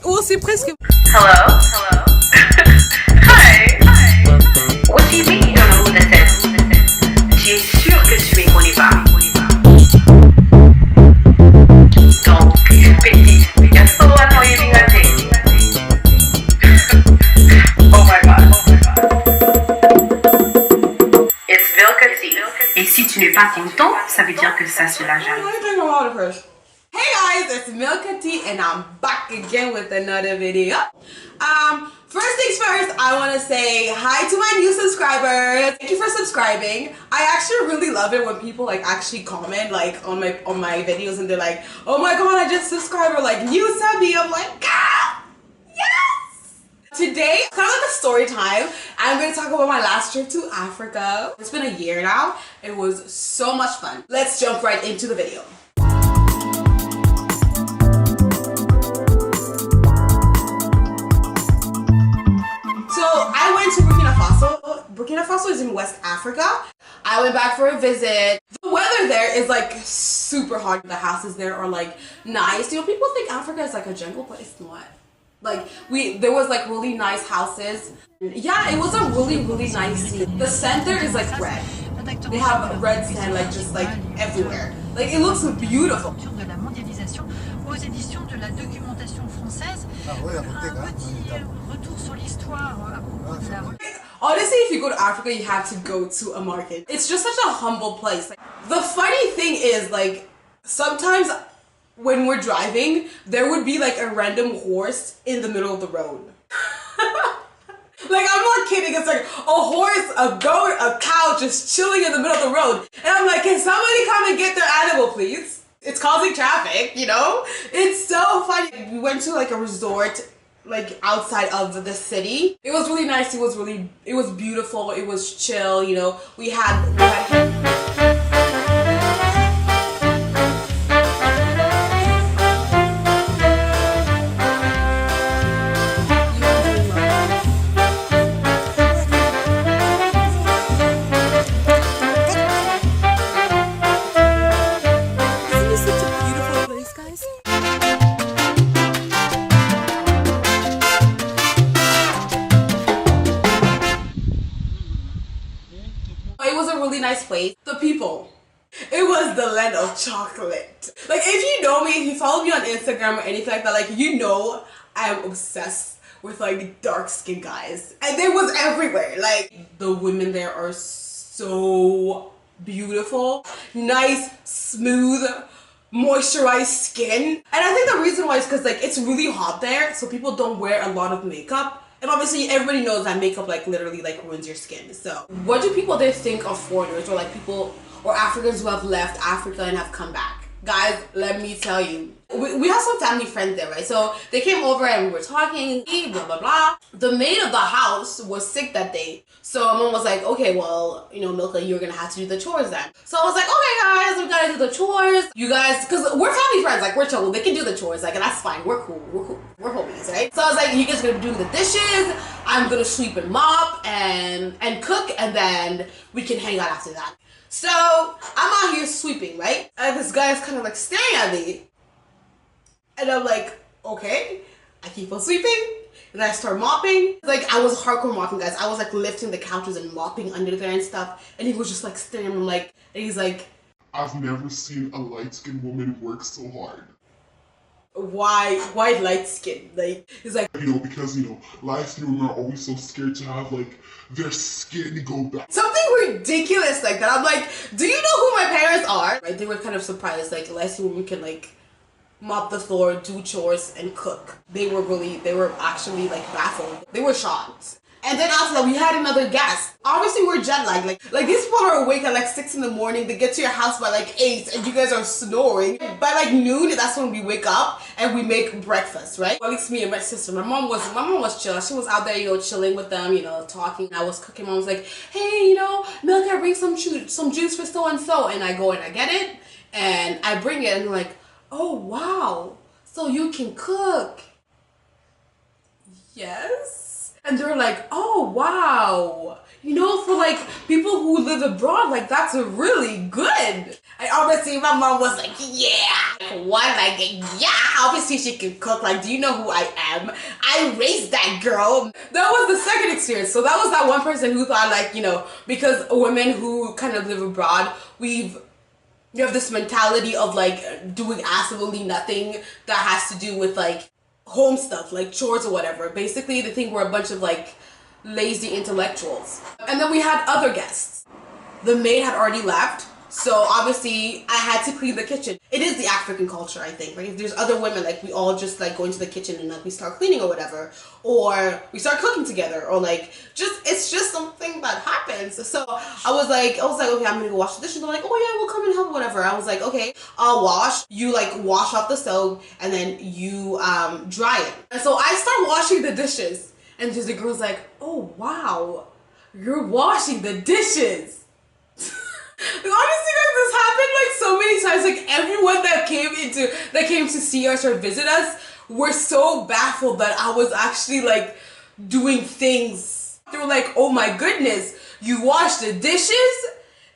Oh, c'est presque. Hello? Hello? Hi. Hi. What do you mean you don't know who this is? Tu es sûr que tu me connais pas? Donc, petit, est-ce que vous auriez bien gâté? Oh my god. It's Milca tea. Et si tu n'es pas content, ça veut dire que ça se l'a jamais. Hey guys, it's Milca Tea and I'm back again with another video. First things first, I want to say hi to my new subscribers. Thank you for subscribing. I actually really love it when people like actually comment like on my videos and they're like, oh my god, I just subscribed, or like new subby. I'm like, ah, yes! Today, kind of like a story time. I'm going to talk about my last trip to Africa. It's been a year now. It was so much fun. Let's jump right into the video. I went to Burkina Faso. Burkina Faso is in West Africa. I went back for a visit. The weather there is like super hot. The houses there are like nice. You know, people think Africa is like a jungle, but it's not. Like there was like really nice houses. Yeah, it was a really nice scene. The center is like red. They have red sand like just like everywhere. Like it looks beautiful. Aux éditions de la documentation française, un petit retour sur l'histoire à propos de la... Honestly, if you go to Africa, you have to go to a market. It's just such a humble place. Like, the funny thing is, like, sometimes when we're driving, there would be like a random horse in the middle of the road. Like, I'm not kidding. It's like a horse, a goat, a cow just chilling in the middle of the road. And I'm like, can somebody come and get their animal, please? It's causing traffic, you know? It's so funny. We went to like a resort like outside of the city. It was really nice. It was beautiful. It was chill, you know. We had nice place. The people. It was the land of chocolate. Like, if you know me, if you follow me on Instagram or anything like that, like, you know I'm obsessed with like dark skinned guys. And they was everywhere. Like, the women there are so beautiful. Nice, smooth, moisturized skin. And I think the reason why is because like it's really hot there, so people don't wear a lot of makeup. And obviously everybody knows that makeup like literally like ruins your skin. So what do people there think of foreigners or like people or Africans who have left Africa and have come back? Guys, let me tell you, we have some family friends there, right? So they came over and we were talking, blah blah blah. The maid of the house was sick that day, so mom was like, okay, well, you know, Milca, you're gonna have to do the chores then. So I was like, okay guys, we gotta do the chores. You guys, because we're family friends, like we're chill, they can do the chores, like, and that's fine, we're cool, we're homies, right? So I was like, you guys gonna do the dishes, I'm gonna sweep and mop and cook, and then we can hang out after that. So I'm out here sweeping, right? And this guy is kind of like staring at me. And I'm like, okay. I keep on sweeping. And I start mopping. Like, I was hardcore mopping, guys. I was like lifting the couches and mopping under there and stuff. And he was just like staring at me like, and he's like, I've never seen a light-skinned woman work so hard. Why light skin? Like, he's like, you know, because, you know, light-skinned women are always so scared to have, like, their skin go back. Something ridiculous like that. I'm like, do you know who my parents are? Right? They were kind of surprised, like, light-skinned women can, like, mop the floor, do chores, and cook. They were actually, like, baffled. They were shocked. And then after that, we had another guest. Obviously, we're jet lagged. Like these people are awake at like 6 in the morning. They get to your house by like 8, and you guys are snoring. By like noon, that's when we wake up and we make breakfast, right? Well, at least me and my sister. My mom was chill. She was out there, you know, chilling with them, you know, talking. I was cooking. Mom was like, hey, you know, Milca, bring some juice for so and so. And I go and I get it, and I bring it, and they're like, oh wow, so you can cook? Yes. And they're like, oh wow, you know, for like people who live abroad, like that's really good. And obviously my mom was like, yeah, what? Like, yeah, obviously she can cook. Like, do you know who I am? I raised that girl. That was the second experience. So that was that one person who thought like, you know, because women who kind of live abroad, you have this mentality of like doing absolutely nothing that has to do with like home stuff, like chores or whatever. Basically, they think we're a bunch of like lazy intellectuals. And then we had other guests. The maid had already left, so obviously I had to clean the kitchen. It is the African culture, I think. Like if there's other women, like we all just like go into the kitchen and like we start cleaning or whatever, or we start cooking together, or like it's just something that happens. So I was like, okay, I'm gonna go wash the dishes. They're like, oh yeah, we'll come and help, whatever. I was like, okay, I'll wash. You like wash off the stove and then you dry it. And so I start washing the dishes, and just the girl's like, oh wow, you're washing the dishes. Like, honestly, guys, this happened like so many times. Like everyone that came to see us or visit us were so baffled that I was actually like doing things. They were like, oh my goodness, you wash the dishes?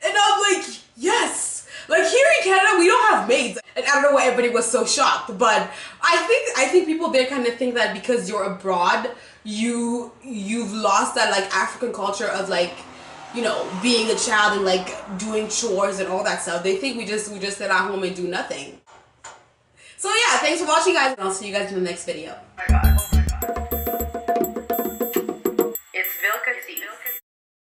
And I'm like, yes. Like here in Canada, we don't have maids. And I don't know why everybody was so shocked, but I think people there kind of think that because you're abroad, you've lost that like African culture of like, you know, being a child and like doing chores and all that stuff. They think we just sit at home and do nothing. So yeah, thanks for watching, guys, and I'll see you guys in the next video. Oh my God.